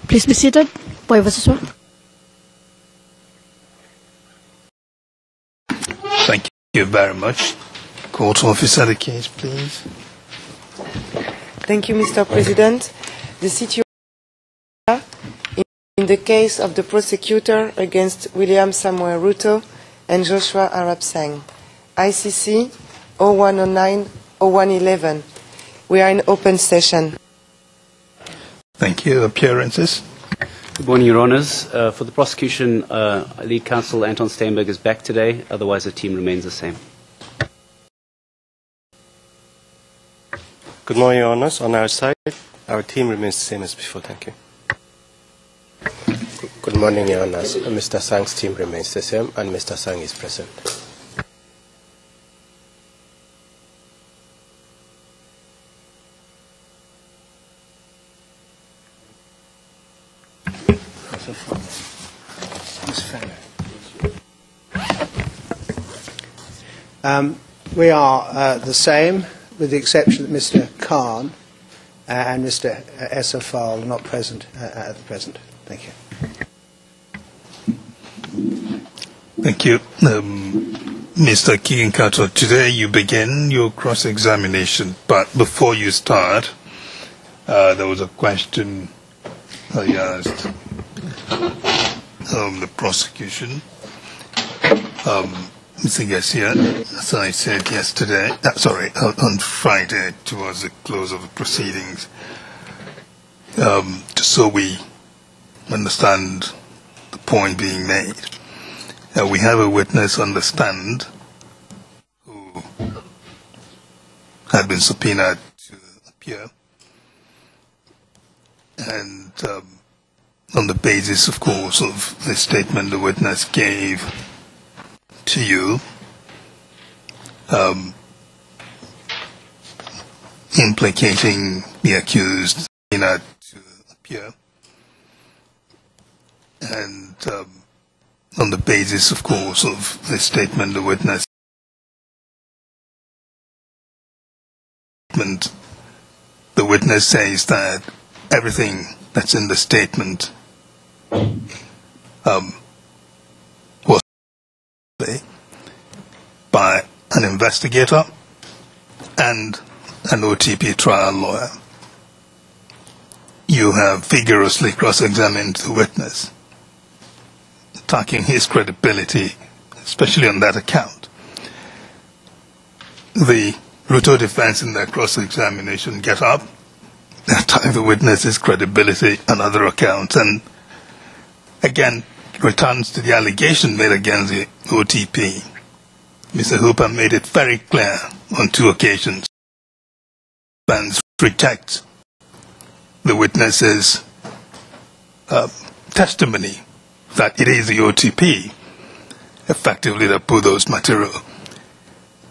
Please be seated. Point of order. Thank you very much. Court officer, the case, please. Thank you, Mr. President. The situation in the case of the prosecutor against William Samuel Ruto and Joshua Arap Sang, ICC 0109-0111. We are in open session. Thank you. Appearances. Good morning, Your Honours. For the prosecution, lead counsel Anton Steinberg is back today. Otherwise, the team remains the same. Good morning, Your Honours. On our side, our team remains the same as before. Thank you. Good morning, Your Honours. Mr. Sang's team remains the same, and Mr. Sang is present. We are the same, with the exception that Mr. Khan and Mr. Esafal are not present at the present. Thank you. Thank you. Mr. Kiginkato, today you begin your cross-examination, but before you start, there was a question I asked the prosecution. Mr. Garcia, as I said yesterday, on Friday, towards the close of the proceedings, just so we understand the point being made. We have a witness on the stand who had been subpoenaed to appear, and on the basis, of course, of the statement the witness gave to you, implicating the accused subpoenaed to appear, and on the basis, of course, of the statement the witness says that everything that's in the statement was by an investigator and an OTP trial lawyer. You have vigorously cross-examined the witness, attacking his credibility, especially on that account. The Ruto defense in their cross-examination get up, attack the witness's credibility on other accounts, and again returns to the allegation made against the OTP. Mr. Hooper made it very clear on 2 occasions. Fans reject the witness's testimony that it is the OTP effectively that put those material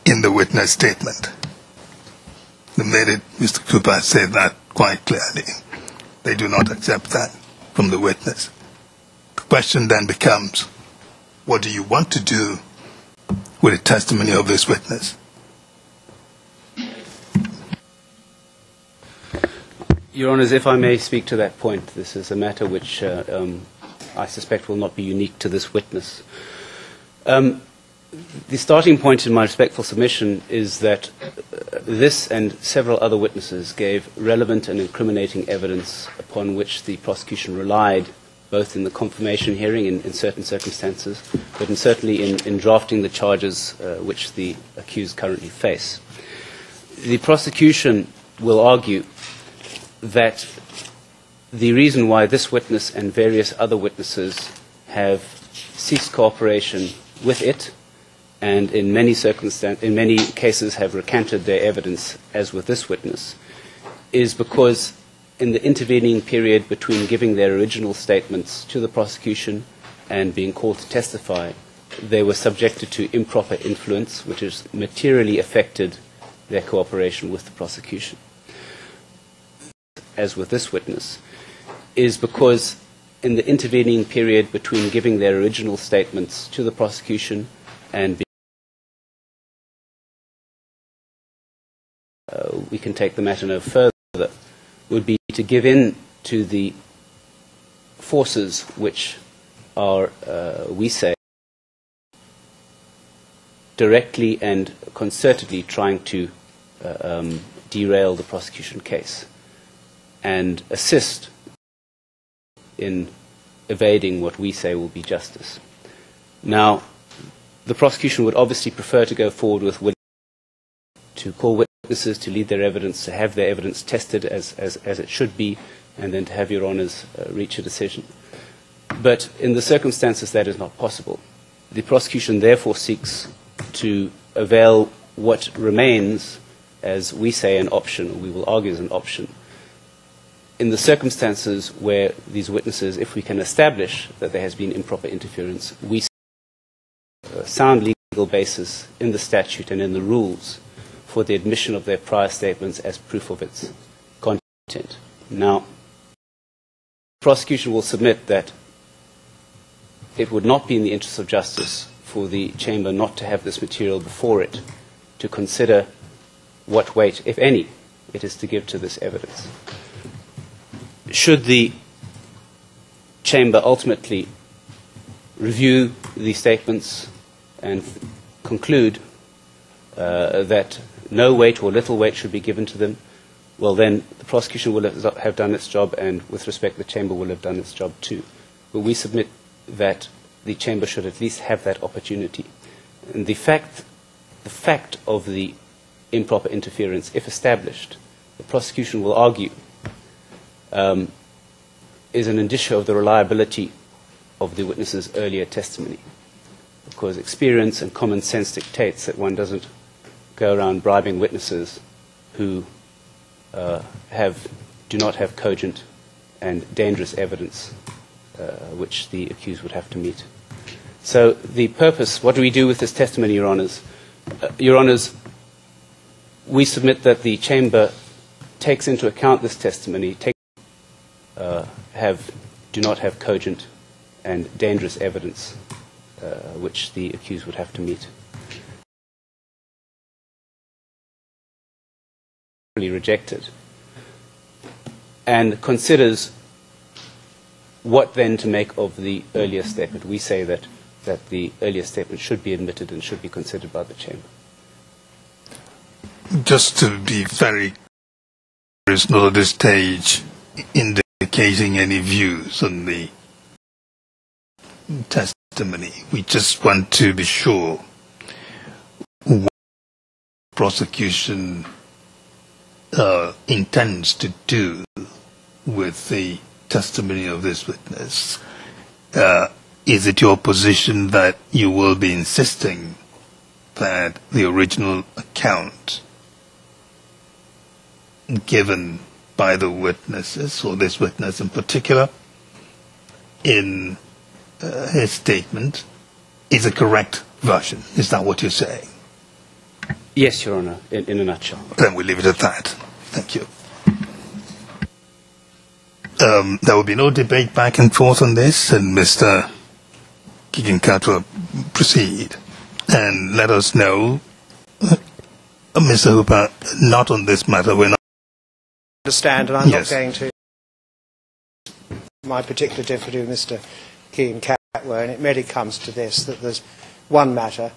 in the witness statement. They made it, Mr. Cooper said that quite clearly. They do not accept that from the witness. The question then becomes, what do you want to do with the testimony of this witness? Your Honours, if I may speak to that point, this is a matter which I suspect will not be unique to this witness. The starting point in my respectful submission is that this and several other witnesses gave relevant and incriminating evidence upon which the prosecution relied, both in the confirmation hearing in certain circumstances, but certainly in drafting the charges which the accused currently face. The prosecution will argue that the reason why this witness and various other witnesses have ceased cooperation with it, and in many cases have recanted their evidence, as with this witness, is because in the intervening period between giving their original statements to the prosecution and being called to testify, they were subjected to improper influence, which has materially affected their cooperation with the prosecution. As with this witness, is because in the intervening period between giving their original statements to the prosecution and we can take the matter no further, would be to give in to the forces which are, we say, directly and concertedly trying to derail the prosecution case and assist in evading what we say will be justice. Now, the prosecution would obviously prefer to go forward with to call witnesses, to lead their evidence, to have their evidence tested as it should be, and then to have Your Honours reach a decision. But in the circumstances, that is not possible. The prosecution therefore seeks to avail what remains, as we say, an option, or we will argue as an option, in the circumstances where these witnesses, if we can establish that there has been improper interference, we see a sound legal basis in the statute and in the rules for the admission of their prior statements as proof of its content. Now, the prosecution will submit that it would not be in the interest of justice for the Chamber not to have this material before it to consider what weight, if any, it is to give to this evidence. Should the Chamber ultimately review the statements and conclude that no weight or little weight should be given to them, well then the prosecution will have done its job, and with respect the Chamber will have done its job too. But we submit that the Chamber should at least have that opportunity. And the fact of the improper interference, if established, the prosecution will argue, is an indicia of the reliability of the witness's earlier testimony. Because experience and common sense dictates that one doesn't go around bribing witnesses who do not have cogent and dangerous evidence which the accused would have to meet. So the purpose, what do we do with this testimony, Your Honours? Your Honours, we submit that the Chamber takes into account this testimony, do not have cogent and dangerous evidence which the accused would have to meet. Rejected, and considers what then to make of the earlier statement. We say that the earlier statement should be admitted and should be considered by the Chamber. Just to be very clear, there is not at this stage indicating any views on the testimony. We just want to be sure what the prosecution intends to do with the testimony of this witness. Is it your position that you will be insisting that the original account given by the witnesses, or this witness in particular, in his statement, is a correct version? Is that what you're saying? Yes, Your Honour, in a nutshell. Then we leave it at that. Thank you. There will be no debate back and forth on this, and Mr. Kiginkatua, proceed and let us know. Mr. Hooper, not on this matter. We're not. Understand, and I'm Yes. not going to. My particular difficulty with Mr. Kiginkatua, and it merely comes to this: that there's one matter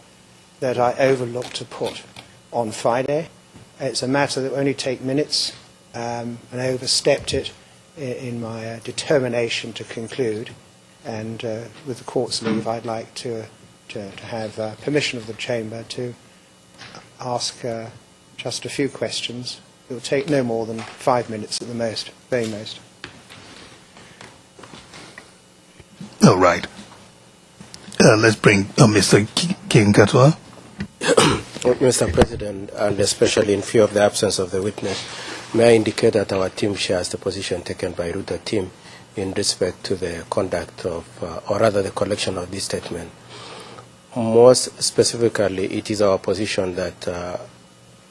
that I overlooked to put on Friday. It's a matter that will only take minutes, and I overstepped it in my determination to conclude. And with the Court's leave, I'd like to have permission of the Chamber to ask just a few questions. It will take no more than 5 minutes at the most, very most. All right. Let's bring Mr. Kiginkatua. Mr. President, and especially in view of the absence of the witness, may I indicate that our team shares the position taken by Ruto team in respect to the conduct of, or rather the collection of this statement. Most specifically, it is our position that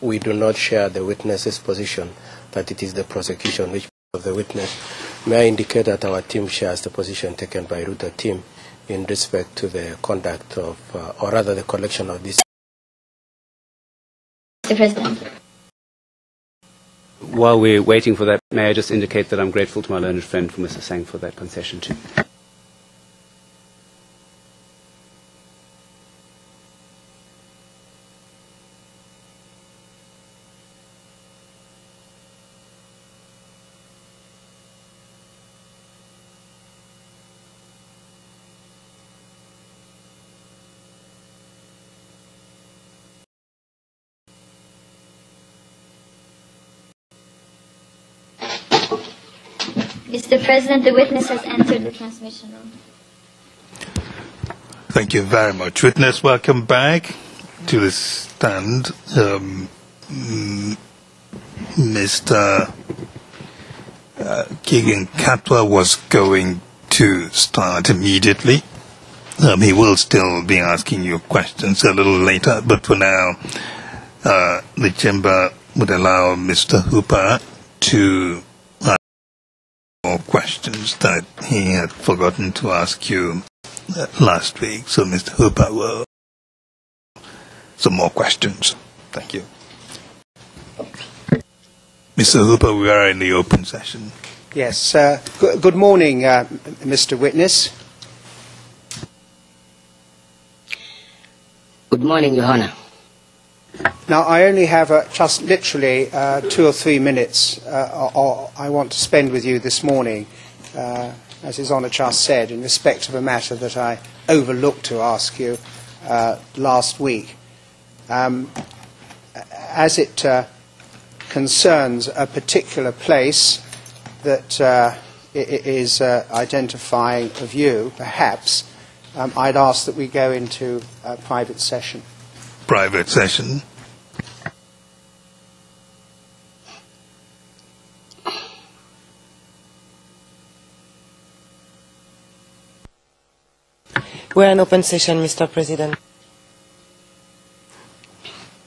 we do not share the witness's position that it is the prosecution which of the witness. May I indicate that our team shares the position taken by Ruto team in respect to the conduct of, or rather the collection of this. Mr. President. While we're waiting for that, may I just indicate that I'm grateful to my learned friend, for Mr. Sang, for that concession too. Mr. President, the witness has entered the transmission room. Thank you very much. Witness, welcome back to the stand. Mr. Keegan-Katwa was going to start immediately. He will still be asking you questions a little later, but for now, the chamber would allow Mr. Hooper to ask more questions that he had forgotten to ask you last week. So Mr. Hooper will some more questions. Thank you. Mr. Hooper, we are in the open session. Yes. Good morning, Mr. Witness. Good morning, Your Honor. Now, I only have just literally 2 or 3 minutes I want to spend with you this morning, as His Honour just said, in respect of a matter that I overlooked to ask you last week. As it concerns a particular place that is identifying of you, perhaps, I'd ask that we go into a private session. Private session. We're in open session, Mr. President.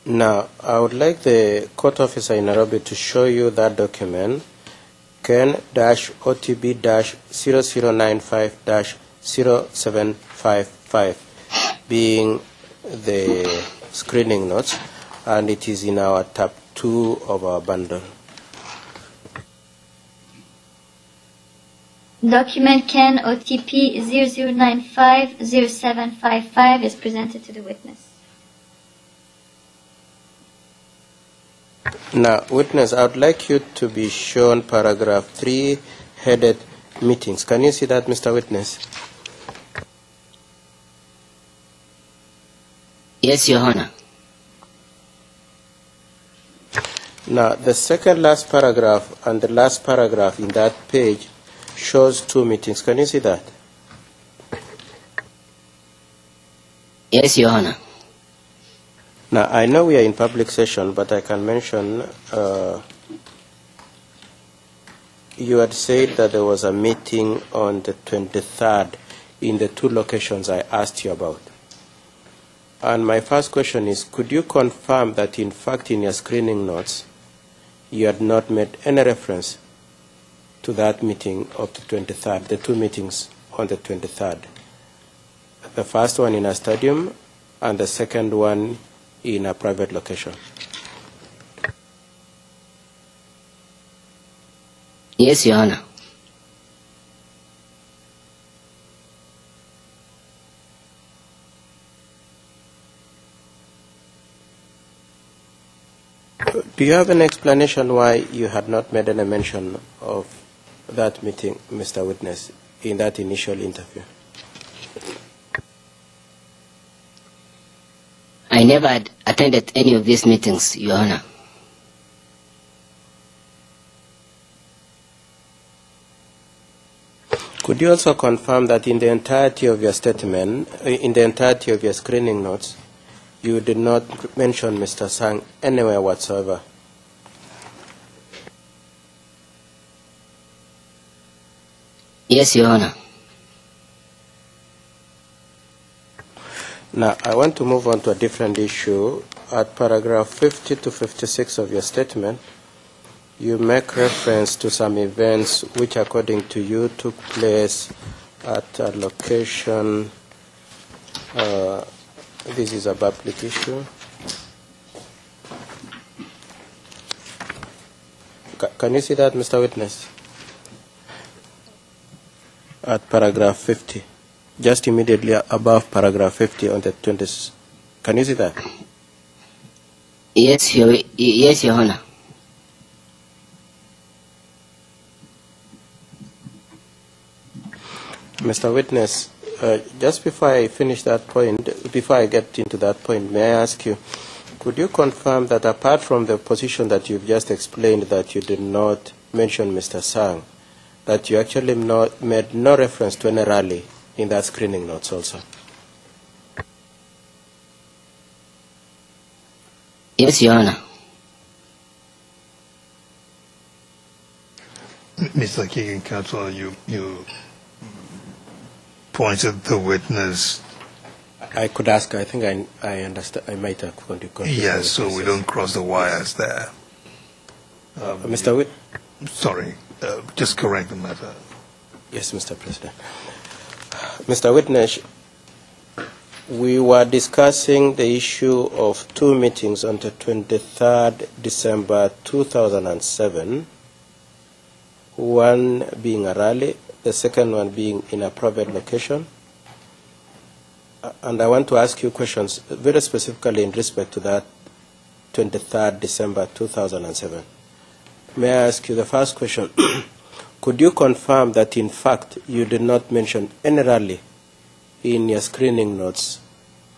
Now, I would like the court officer in Nairobi to show you that document, Ken-OTB-0095-0755, being the screening notes, and it is in our tab 2 of our bundle. Document Ken OTP 0095-0755 is presented to the witness. Now, witness, I would like you to be shown paragraph 3, headed meetings. Can you see that, Mr. Witness? Yes, Your Honor. Now, the second last paragraph and the last paragraph in that page shows 2 meetings. Can you see that? Yes, Your Honor. Now, I know we are in public session, but I can mention you had said that there was a meeting on the 23rd in the 2 locations I asked you about. And my first question is, could you confirm that, in fact, in your screening notes, you had not made any reference to that meeting of the 23rd, the 2 meetings on the 23rd? The first one in a stadium and the second one in a private location. Yes, Your Honor. Do you have an explanation why you had not made any mention of that meeting, Mr. Witness, in that initial interview? I never had attended any of these meetings, Your Honor. Could you also confirm that in the entirety of your statement, in the entirety of your screening notes, you did not mention Mr. Sang anywhere whatsoever? Yes, Your Honor. Now, I want to move on to a different issue. At paragraph 50 to 56 of your statement, you make reference to some events which, according to you, took place at a location. This is a public issue. Can you see that, Mr. Witness? At paragraph 50, just immediately above paragraph 50 on the 20th. Can you see that? Yes, Your Honor. Mr. Witness, just before I finish that point, before I get into that point, may I ask you, could you confirm that apart from the position that you've just explained that you did not mention Mr. Sang, that you actually made no reference to any rally in that screening notes also? Yes, Your Honor. Mr. KenyaMOJA, you pointed the witness. I could ask, I think I understand, I might have continued. Yes, so we don't cross the wires there. Mr. Witt? Sorry, just correct the matter. Yes, Mr. President. Mr. Witness, we were discussing the issue of two meetings on the 23rd December 2007, one being a rally, the second one being in a private location. And I want to ask you questions very specifically in respect to that 23rd December 2007. May I ask you the first question? Could you confirm that in fact you did not mention any rally in your screening notes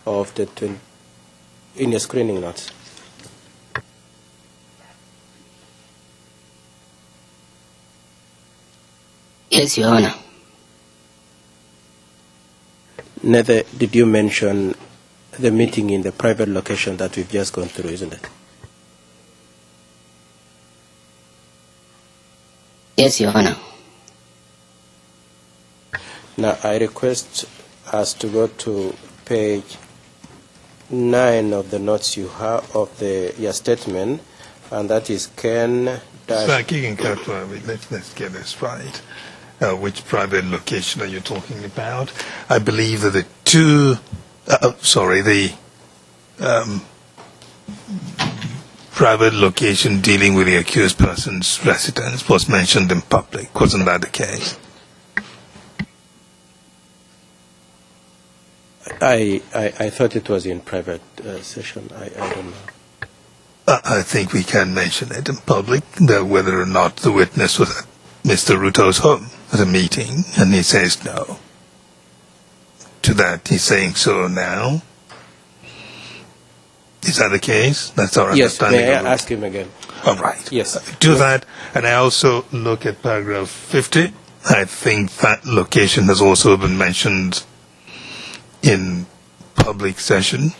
of the in your screening notes? Yes, Your Honor. Neither did you mention the meeting in the private location that we've just gone through, isn't it? Yes, Your Honor. Now, I request us to go to page 9 of the notes you have of your statement, and that is Ken. Sir KenyaMOJA, let's get this right. Which private location are you talking about? I believe that the private location dealing with the accused person's residence was mentioned in public. Wasn't that the case? I thought it was in private session. I don't know. I think we can mention it in public, that whether or not the witness was at Mr. Ruto's home at a meeting, and he says no. To that, he's saying so now. Is that the case? That's our understanding. Yes, may I ask him again? All right. Yes. Do that, and I also look at paragraph 50. I think that location has also been mentioned in public session.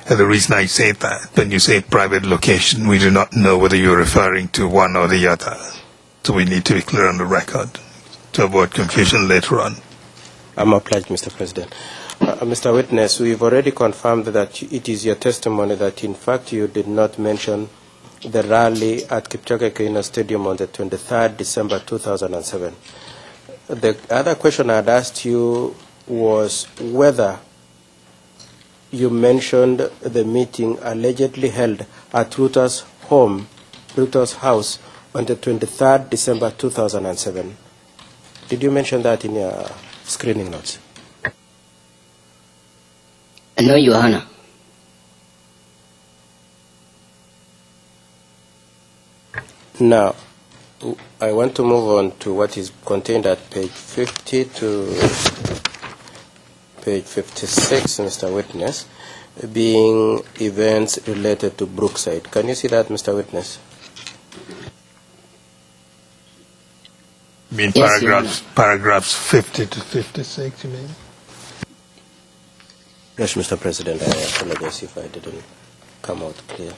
And the reason I say that, when you say private location, we do not know whether you're referring to one or the other. So we need to be clear on the record to avoid confusion later on. I'm obliged, Mr. President. Mr. Witness, we've already confirmed that it is your testimony that, in fact, you did not mention the rally at Kipchoge Keino Stadium on the 23rd December 2007. The other question I had asked you was whether you mentioned the meeting allegedly held at Ruto's home, Ruto's house, on the 23rd December 2007. Did you mention that in your screening notes? No, Your Honor. Now, I want to move on to what is contained at page 50 to page 56, Mr. Witness, being events related to Brookside. Can you see that, Mr. Witness? You mean Yes, paragraphs 50 to 56, you mean? Yes, Mr. President, I apologize if I didn't come out clear.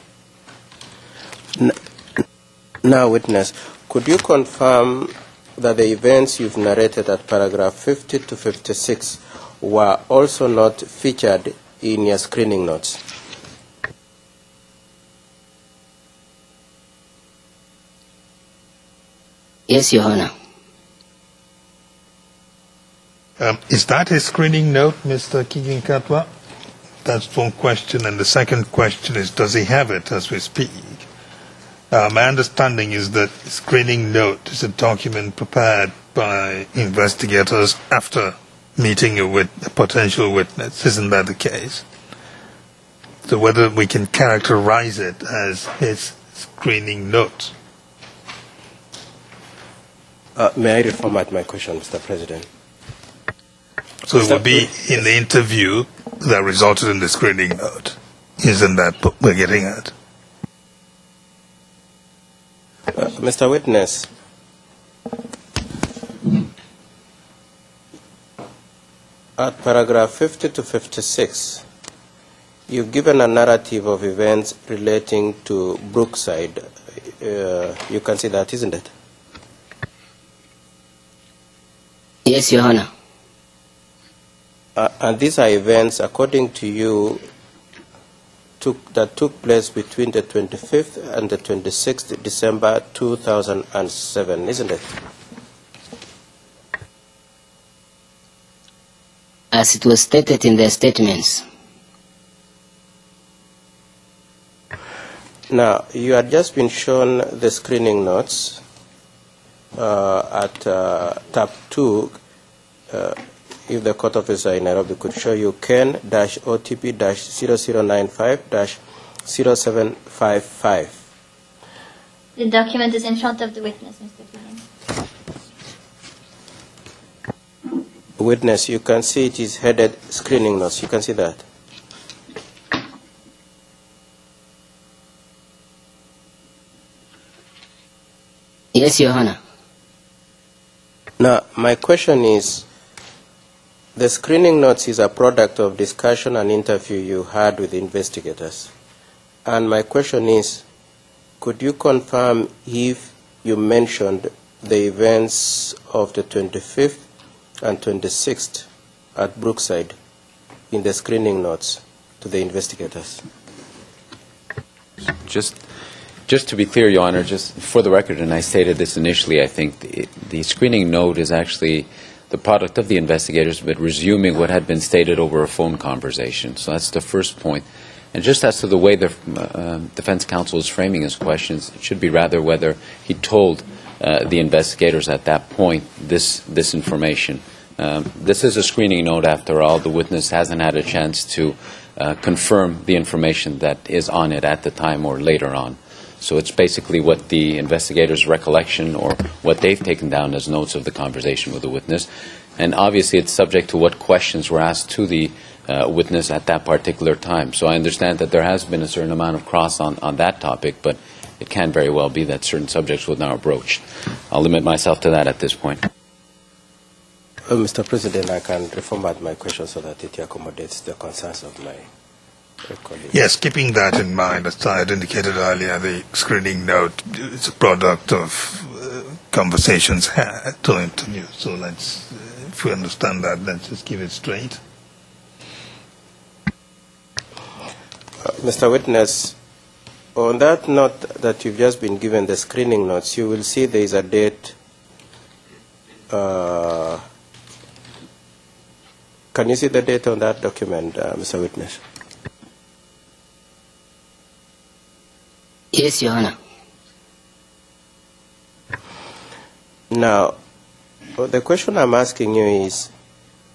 Now, Witness, could you confirm that the events you've narrated at paragraph 50 to 56 were also not featured in your screening notes? Yes, Your Honor. Is that a screening note, Mr. KenyaMOJA? That's one question. And the second question is, does he have it as we speak? My understanding is that screening note is a document prepared by investigators after meeting a potential witness. Isn't that the case? So whether we can characterize it as his screening note. May I reformat my question, Mr. President? So it would be in the interview that resulted in the screening note. Isn't that what we're getting at? Mr. Witness, at paragraph 50 to 56, you've given a narrative of events relating to Brookside. You can see that, isn't it? Yes, Your Honor. And these are events, according to you, that took place between the 25th and the 26th December 2007, isn't it? As it was stated in the statements. Now, you had just been shown the screening notes at tab 2. If the court officer in Nairobi could show you Ken-OTP-0095-0755. The document is in front of the witness, Mr. President. Witness, you can see it is headed screening notes. You can see that. Yes, Your Honor. Now, my question is, the screening notes is a product of discussion and interview you had with investigators. And my question is, could you confirm if you mentioned the events of the 25th and 26th at Brookside in the screening notes to the investigators? Just to be clear, Your Honor, just for the record, and I stated this initially, I think the screening note is actually the product of the investigators, but resuming what had been stated over a phone conversation. So that's the first point. And just as to the way the defense counsel is framing his questions, it should be rather whether he told the investigators at that point this information. This is a screening note, after all. The witness hasn't had a chance to confirm the information that is on it at the time or later on. So it's basically what the investigator's recollection or what they've taken down as notes of the conversation with the witness. And obviously it's subject to what questions were asked to the witness at that particular time. So I understand that there has been a certain amount of cross on that topic, but it can very well be that certain subjects were now broached. I'll limit myself to that at this point. Mr. President, I can reformat my question so that it accommodates the concerns of my colleagues. Yes, keeping that in mind, as I had indicated earlier, the screening note is a product of conversations had to interview. So let's, if we understand that, let's just give it straight. Mr. Witness, on that note that you've just been given, the screening notes, you will see there is a date. Can you see the date on that document, Mr. Witness? Yes, Your Honor. Now, the question I'm asking you is,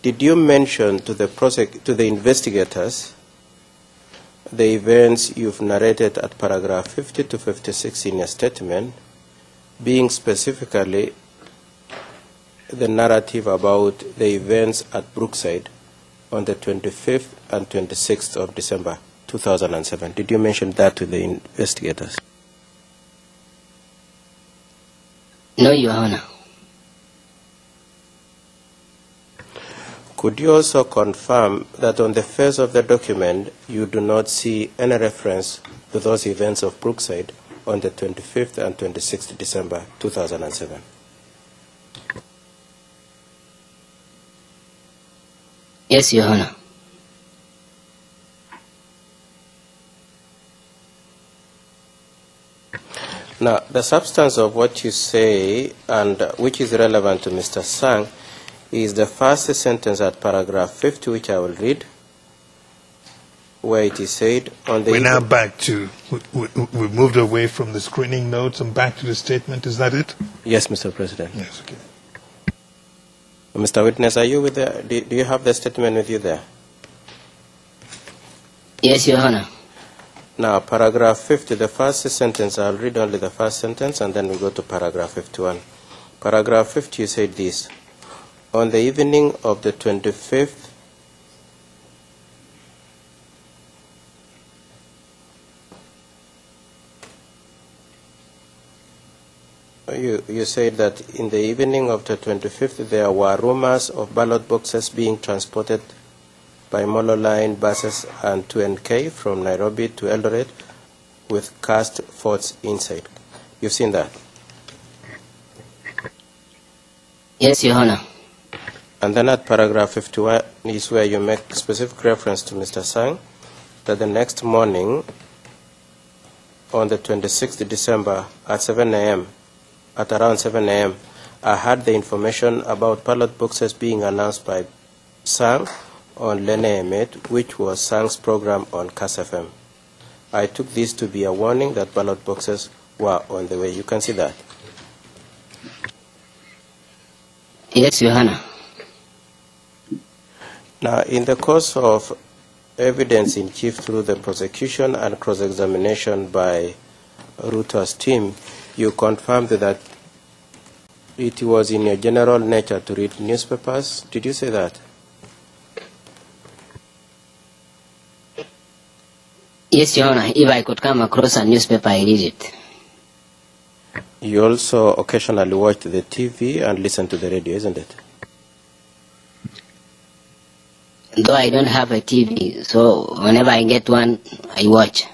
did you mention to the investigators the events you've narrated at paragraph 50 to 56 in your statement, being specifically the narrative about the events at Brookside on the 25th and 26th of December 2007? Did you mention that to the investigators? No, Your Honor. Could you also confirm that on the face of the document you do not see any reference to those events of Brookside on the 25th and 26th December 2007? Yes, Your Honor. Now, the substance of what you say, and which is relevant to Mr. Sang, is the first sentence at paragraph 50, which I will read. where it is said on the... We're now back to, we've moved away from the screening notes and back to the statement. Is that it? Yes, Mr. President. Yes, okay. Mr. Witness, are you with the... Do you have the statement with you there? Yes, Your Honor. Now, paragraph 50, the first sentence, I'll read only the first sentence and then we go to paragraph 51. Paragraph 50, you said this. On the evening of the 25th, you said that in the evening of the 25th, there were rumors of ballot boxes being transported by Molo Line buses and 2NK from Nairobi to Eldoret with cast forts inside. You've seen that? Yes, Your Honor. And then at paragraph 51 is where you make specific reference to Mr. Sang, that the next morning, on the 26th December at 7 a.m., at around 7 a.m., I had the information about ballot boxes being announced by Sang on Lene Emet, which was Sang's program on Kass FM. I took this to be a warning that ballot boxes were on the way. You can see that? Yes, Your Honor. Now, in the course of evidence in chief through the prosecution and cross-examination by Ruto's team, you confirmed that it was in your general nature to read newspapers. Did you say that? Yes, Your Honor. If I could come across a newspaper, I read it. You also occasionally watch the TV and listen to the radio, isn't it? Though I don't have a TV, so whenever I get one, I watch.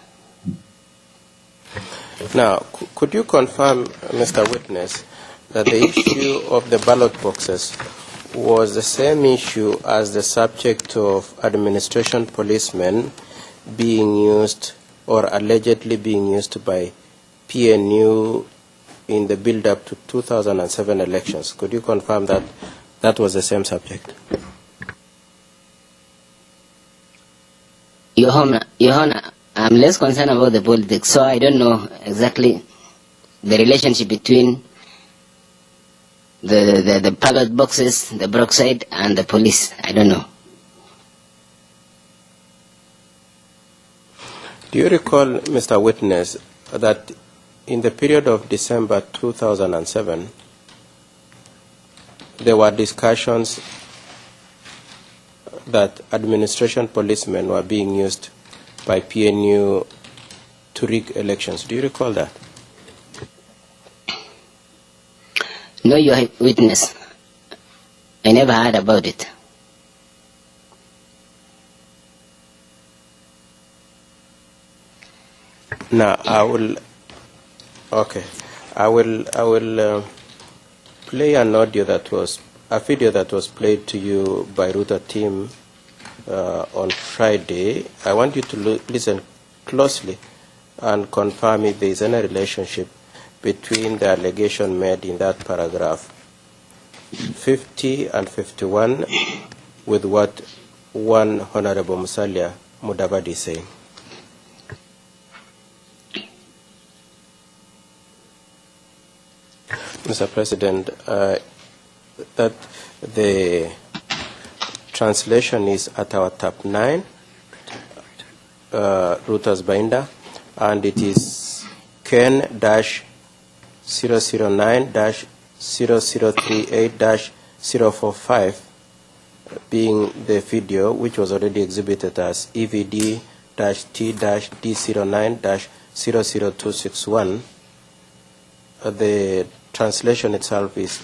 Now, could you confirm, Mr. Witness, that the issue of the ballot boxes was the same issue as the subject of administration policemen being used or allegedly being used by PNU in the build-up to 2007 elections? Could you confirm that that was the same subject? Your Honor, I'm less concerned about the politics, so I don't know exactly the relationship between the ballot boxes, the Brookside, and the police. I don't know. Do you recall, Mr. Witness, that in the period of December 2007, there were discussions that administration policemen were being used by PNU to rig elections? Do you recall that? No, Your Witness. I never heard about it. Now, I will play an audio that was, a video that was played to you by Ruto team on Friday. I want you to listen closely and confirm if there is any relationship between the allegation made in that paragraph 50 and 51 with what one Honorable Musalia Mudavadi is saying. Mr. President, that the translation is at our tab 9, Ruto's binder, and it is Ken-009-0038-045, being the video which was already exhibited as EVD-T-D09-00261. The translation itself is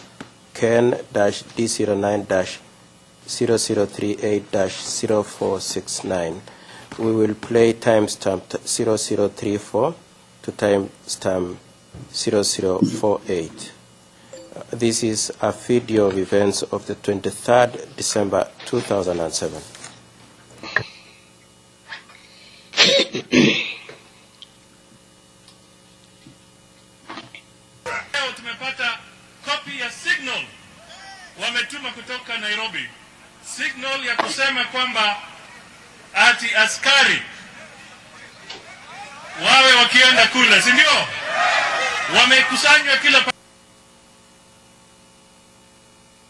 Ken-D09-0038-0469. We will play timestamp 0034 to timestamp 0048. This is a video of events of the 23rd December 2007. Tumepata copy ya signal wametuma kutoka Nairobi, signal ya kusema kwamba ati askari wawe wakienda kule, si ndio? Wamekusanywa kila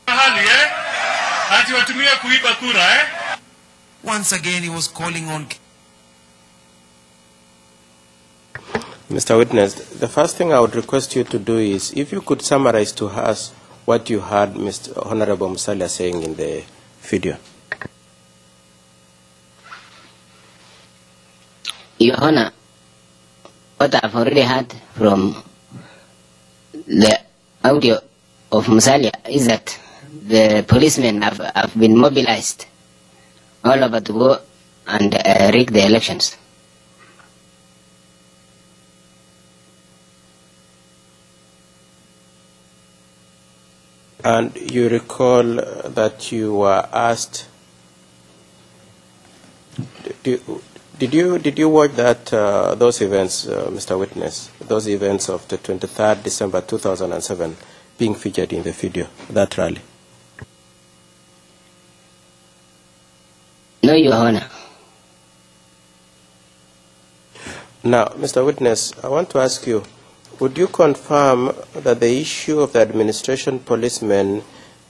mahali ati watumie kuiba kura Once again he was calling on Mr. Witness, the first thing I would request you to do is, if you could summarize to us what you heard Mr. Honorable Musalia saying in the video. Your Honor, what I've already heard from the audio of Musalia is that the policemen have been mobilized all over to go and rig the elections. And you recall that you were asked, did you watch that those events, Mr. Witness, those events of the 23rd December 2007 being featured in the video, that rally? No, Your Honor. Now, Mr. Witness, I want to ask you, would you confirm that the issue of the administration policemen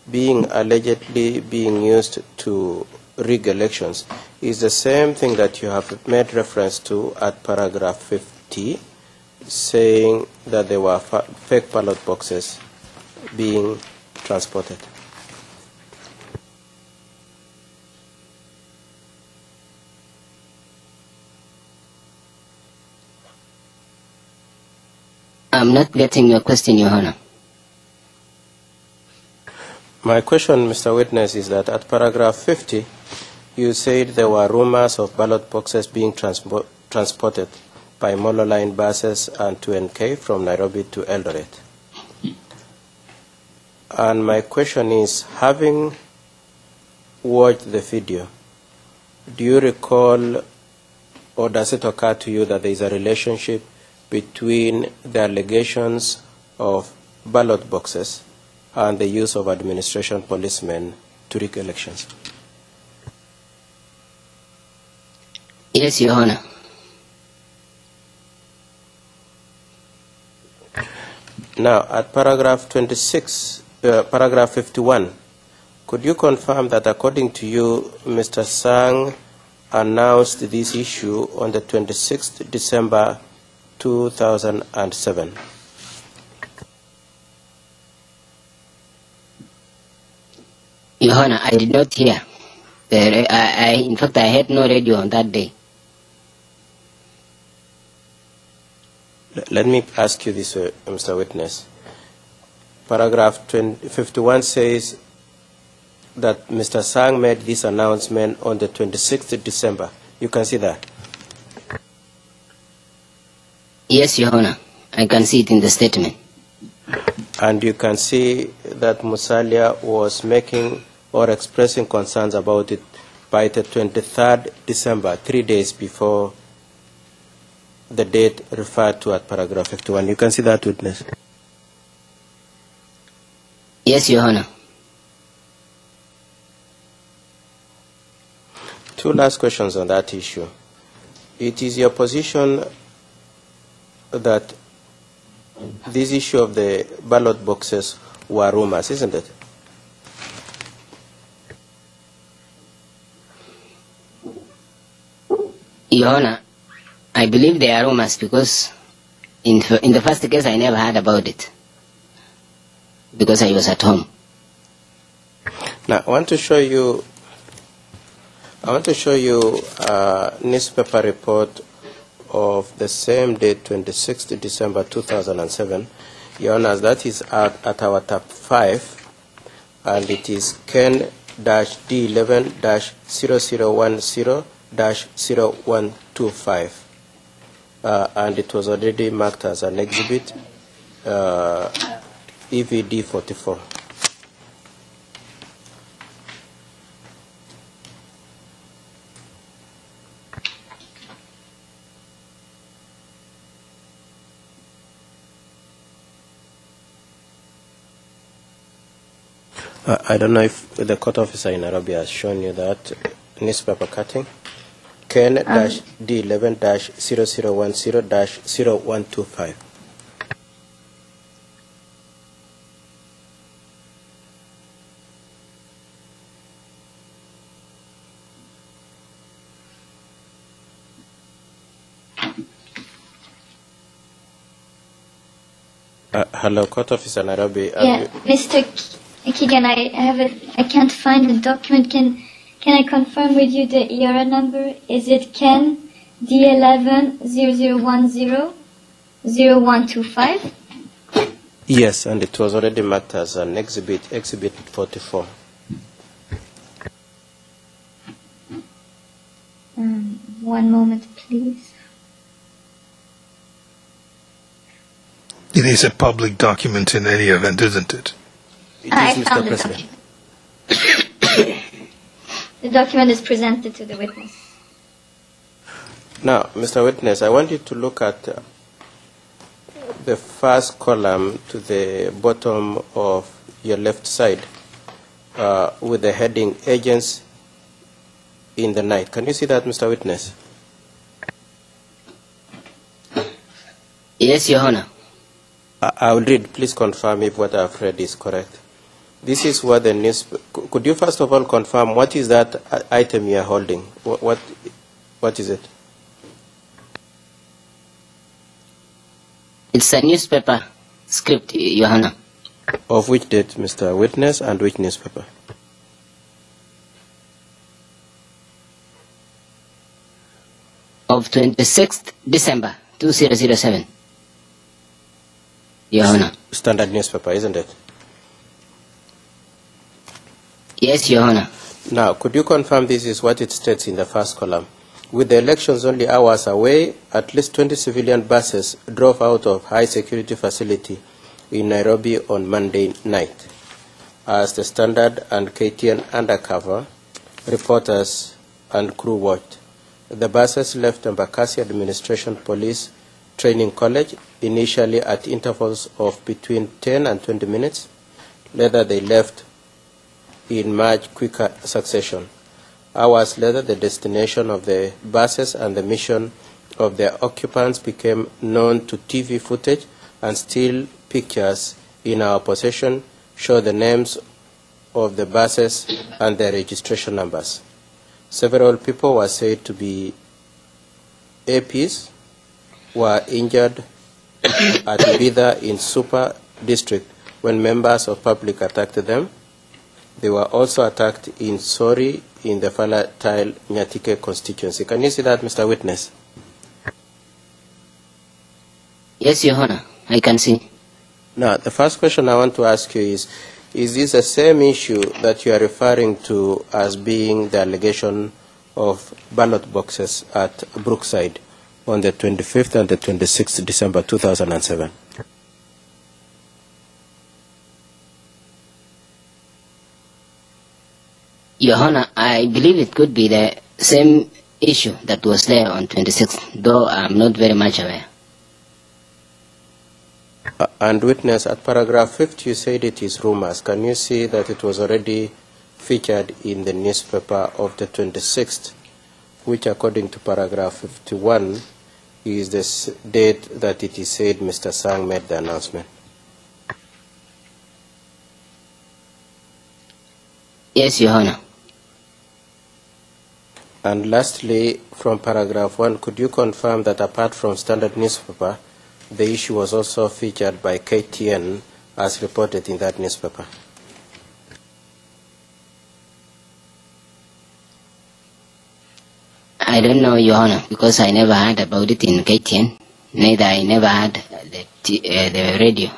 being allegedly being used to rig elections is the same thing that you have made reference to at paragraph 50, saying that there were fake ballot boxes being transported? I'm not getting your question, Your Honor. My question, Mr. Witness, is that at paragraph 50, you said there were rumors of ballot boxes being transported by Molo Line buses and 2NK from Nairobi to Eldoret. And my question is, having watched the video, do you recall or does it occur to you that there is a relationship between the allegations of ballot boxes and the use of administration policemen to rig elections? Yes, Your Honor. Now, at paragraph 51, could you confirm that according to you, Mr. Sang announced this issue on the 26th December 2007? Your Honor, I did not hear. In fact, I had no radio on that day. Let me ask you this, Mr. Witness. Paragraph 51 says that Mr. Sang made this announcement on the 26th December. You can see that? Yes, Your Honor. I can see it in the statement. And you can see that Musalia was making or expressing concerns about it by the 23rd December, 3 days before the date referred to at paragraph 51. You can see that, Witness? Yes, Your Honor. Two last questions on that issue. It is your position that this issue of the ballot boxes were rumors, isn't it? Your Honor, I believe they are rumors because in the first case I never heard about it because I was at home. Now, I want to show you a newspaper report of the same date, 26th December 2007. Your Honor, that is at our tab 5, and it is Ken-D11-0010-0125. And it was already marked as an exhibit, EVD 44. I don't know if the court officer in Nairobi has shown you that newspaper cutting. Ken-D11-0010-0125. Hello, Court Officer Nairobi. Yeah, Mr. Keegan, I can't find the document. Can I confirm with you the ERN number? Is it Ken D11-0010-0125? Yes, and it was already marked as an exhibit 44. One moment, please. It is a public document in any event, isn't it? I found the document. The document is presented to the witness. Now, Mr. Witness, I want you to look at the first column to the bottom of your left side with the heading Agents in the Night. Can you see that, Mr. Witness? Yes, Your Honor. I will read. Please confirm if what I've read is correct. This is what the news. Could you first of all confirm what is that item you are holding? What is it? It's a newspaper script, Your Honor. Of which date, Mr. Witness, and which newspaper? Of 26th December 2007. Your Honor. Standard newspaper, isn't it? Yes, Your Honor. Now, could you confirm this is what it states in the first column? With the elections only hours away, at least 20 civilian buses drove out of high security facility in Nairobi on Monday night. As the Standard and KTN undercover reporters and crew watched, the buses left Embakasi Administration Police Training College, initially at intervals of between 10 and 20 minutes. Later, they left in much quicker succession. Hours later, the destination of the buses and the mission of their occupants became known to TV footage, and still pictures in our possession show the names of the buses and their registration numbers. Several people were said to be APs, were injured at Bidha in Super District when members of public attacked them. They were also attacked in Sori in the volatile Nyatike constituency. Can you see that, Mr. Witness? Yes, Your Honor, I can see. Now, the first question I want to ask you is this the same issue that you are referring to as being the allegation of ballot boxes at Brookside on the 25th and the 26th December 2007? Your Honor, I believe it could be the same issue that was there on 26th, though I'm not very much aware. And witness, at paragraph 50, you said it is rumors. Can you see that it was already featured in the newspaper of the 26th, which according to paragraph 51 is the date that it is said Mr. Sang made the announcement? Yes, Your Honor. And lastly, from paragraph 1, could you confirm that apart from Standard newspaper, the issue was also featured by KTN as reported in that newspaper? I don't know, Your Honor, because I never heard about it in KTN. Neither I never heard the radio.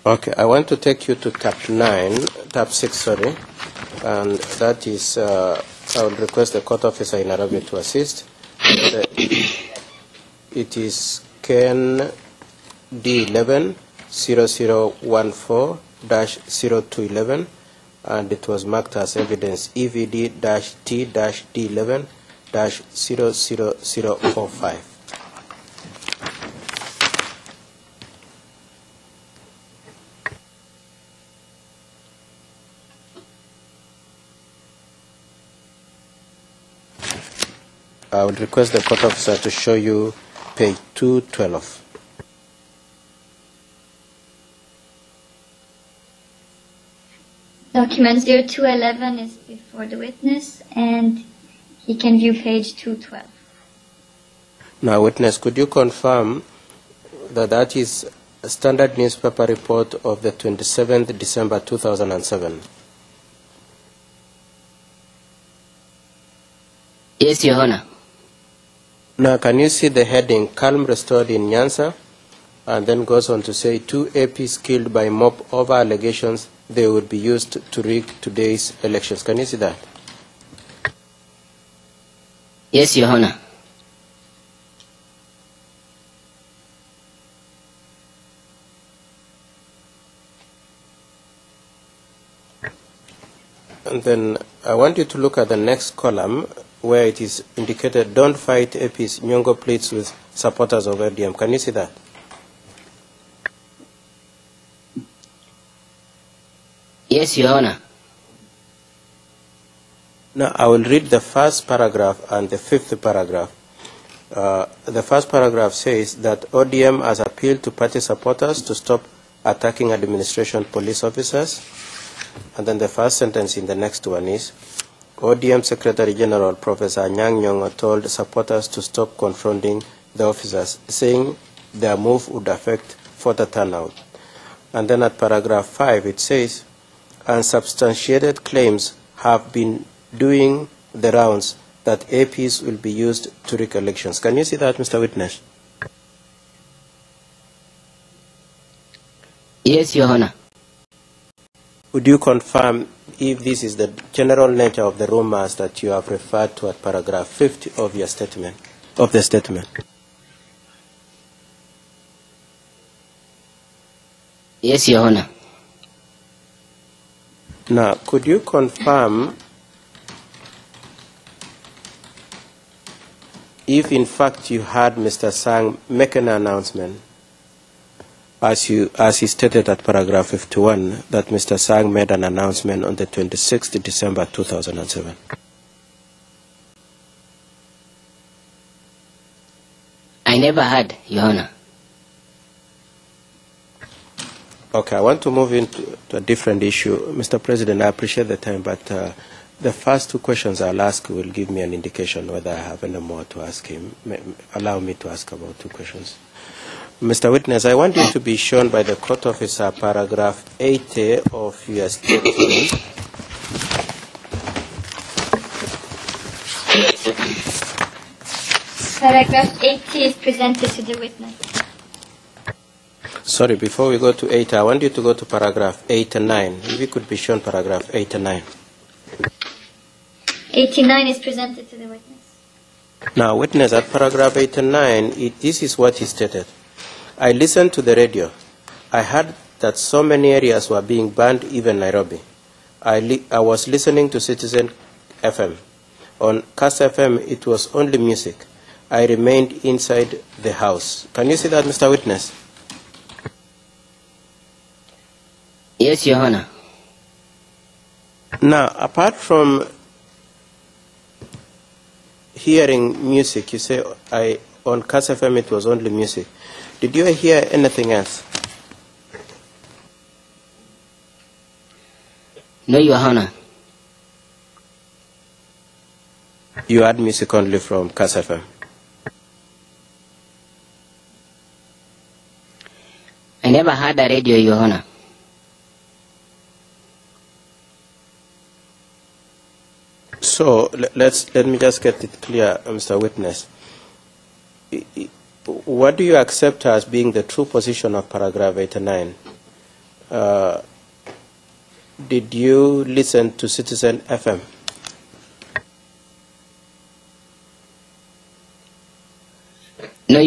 Okay, I want to take you to tab 6, sorry, and that is, I will request the court officer in Nairobi to assist. It is Ken D11 0014-0211, and it was marked as evidence EVD-T-D11-00045. I will request the court officer to show you page 212. Document 0211 is before the witness, and he can view page 212. Now, witness, could you confirm that that is a standard newspaper report of the 27th December 2007? Yes, Your Honor. Now, can you see the heading, calm restored in Nyanza, and then goes on to say, 2 APs killed by mob over allegations they would be used to rig today's elections. Can you see that? Yes, Your Honor. And then I want you to look at the next column where it is indicated, don't fight APs, Nyong'o pleads with supporters of FDM. Can you see that? Yes, Your Honor. Now, I will read the first paragraph and the fifth paragraph. The first paragraph says that ODM has appealed to party supporters to stop attacking administration police officers. And then the first sentence in the next one is, ODM Secretary General Professor Anyang' Nyong'o told supporters to stop confronting the officers, saying their move would affect voter turnout. And then at paragraph 5 it says, unsubstantiated claims have been doing the rounds that APs will be used to rig elections. Can you see that, Mr. Witness? Yes, Your Honor. Would you confirm if this is the general nature of the rumors that you have referred to at paragraph 50 of your statement, of the statement? Yes, Your Honor. Now, could you confirm if in fact you had Mr. Sang make an announcement, as he stated at paragraph 51, that Mr. Sang made an announcement on the 26th December 2007? I never had, Your Honor. Okay, I want to move into a different issue. Mr. President, I appreciate the time, but the first two questions I'll ask will give me an indication whether I have any more to ask him. Allow me to ask about two questions. Mr. Witness, I want you to be shown by the court officer paragraph 80 of your statement. Paragraph 80 is presented to the witness. Sorry, before we go to 80, I want you to go to paragraph 89. If you could be shown paragraph 89. 89 is presented to the witness. Now, witness, at paragraph 89, this is what he stated. I listened to the radio. I heard that so many areas were being banned, even Nairobi. I was listening to Citizen FM. On Cast FM, it was only music. I remained inside the house. Can you see that, Mr. Witness? Yes, Your Honor. Now, apart from hearing music, you say on Cast FM it was only music. Did you hear anything else? No, Your Honor. You had music only from Cast FM? I never had a radio, Your Honor. So let me just get it clear, Mr. Witness. What do you accept as being the true position of paragraph 89? Did you listen to Citizen FM? No,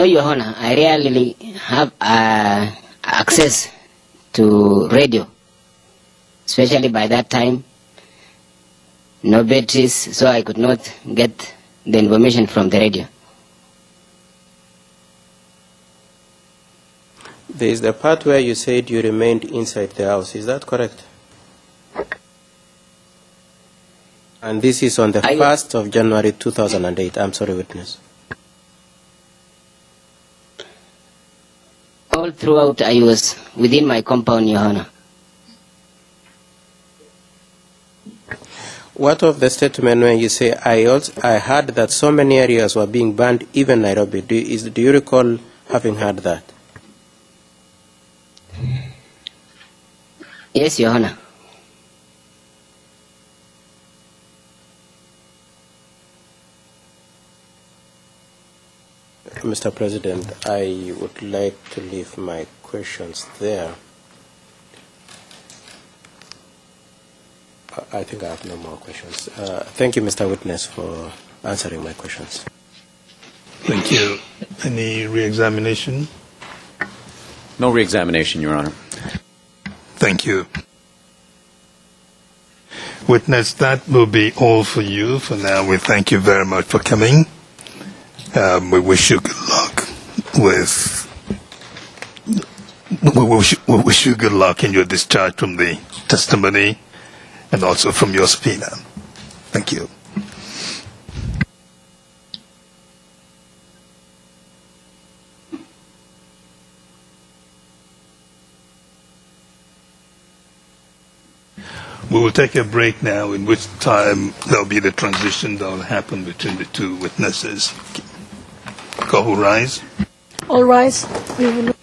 Your Honor. I rarely have access to radio, especially by that time. No batteries, so I could not get the information from the radio. There is the part where you said you remained inside the house. Is that correct? And this is on the 1st of January 2008. I'm sorry, witness. All throughout, I was within my compound, Your Honor. What of the statement when you say, I heard that so many areas were being banned, even Nairobi? Do you recall having heard that? Yes, Your Honor. Mr. President, I would like to leave my questions there. I think I have no more questions. Thank you, Mr. Witness, for answering my questions. Thank you. Any re-examination? No re-examination, Your Honor. Thank you. Witness, that will be all for you for now. We thank you very much for coming. We wish you good luck we wish you good luck in your discharge from the testimony and also from your subpoena. Thank you. We will take a break now, in which time there will be the transition that will happen between the two witnesses. Call who rise. All rise. We will